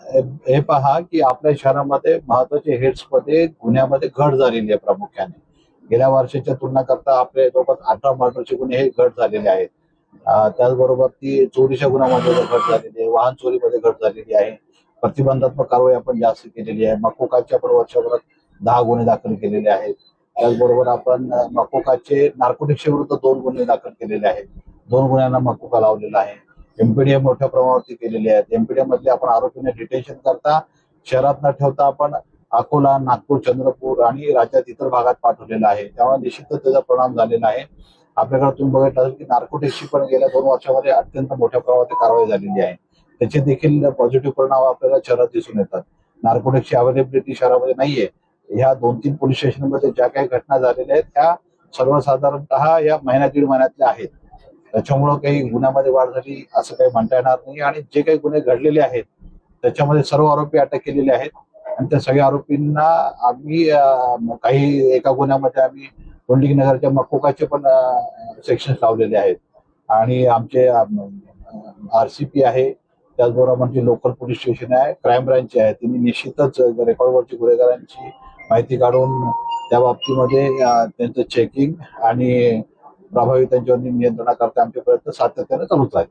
हे पहा की आपल्या शहरामध्ये महत्वाचे हेड्समध्ये गुन्ह्यामध्ये घट झालेली आहे प्रामुख्याने. गेल्या वर्षाच्या तुलना करता आपले जवळपास 18 मर्डरचे गुन्हे हे घट झालेले आहेत. त्याचबरोबर ती चोरीच्या गुन्ह्यामध्ये घट झालेली आहे, वाहन चोरीमध्ये घट झालेली आहे. प्रतिबंधात्मक कारवाई आपण जास्त केलेली आहे. मकोकाच्या पण वर्षभरात 10 गुन्हे दाखल केलेले आहेत. त्याचबरोबर आपण मकोकाचे नार्कोटिक्सच्या विरुद्ध 2 गुन्हे दाखल केलेले आहेत. 2 गुन्ह्यांना मकोका लावलेला आहे. एमपीडीए मोठ्या प्रमाणावरती केलेली आहेत. एमपीडीए मधले आपण आरोपीने डिटेन्शन करता शहरात न ठेवता आपण अकोला, नागपूर, चंद्रपूर आणि राज्यात इतर भागात पाठवलेला आहे. त्यामुळे निश्चितच त्याचा परिणाम झालेला आहे. आपल्याकडे तुम्ही बघितलं असेल की नार्कोटिक्सची पण गेल्या 2 वर्षामध्ये अत्यंत मोठ्या प्रमाणात कारवाई झालेली आहे. त्याचे देखील पॉझिटिव्ह परिणाम आपल्याला शहरात दिसून येतात. नार्कोटिक्सची अवेलेबिलिटी शहरामध्ये नाहीये. ह्या 2-3 पोलीस स्टेशनमध्ये ज्या काही घटना झालेल्या आहेत त्या सर्वसाधारणतः या महिन्यात 1.5 महिन्यातल्या आहेत. त्याच्यामुळं काही गुन्ह्यामध्ये वाढ झाली असं काही म्हणता येणार नाही. आणि जे काही गुन्हे घडलेले आहेत त्याच्यामध्ये सर्व आरोपी अटक केलेले आहेत आणि त्या सगळ्या आरोपींना आम्ही काही एका गुन्ह्यामध्ये आम्ही कोंडिक नगरच्या मकोकाचे पण सेक्शन्स लावलेले आहेत. आणि आमचे आरसीपी आहे, त्याचबरोबर आमचे लोकल पोलीस स्टेशन आहे, क्राईम ब्रांच आहे, त्यांनी निश्चितच रेकॉर्डवरची गुन्हेगारांची माहिती काढून त्या बाबतीमध्ये त्यांचं चेकिंग आणि प्रभावी त्यांच्यावर नियंत्रणाकरता आमचे प्रयत्न सातत्याने चालूच आहेत.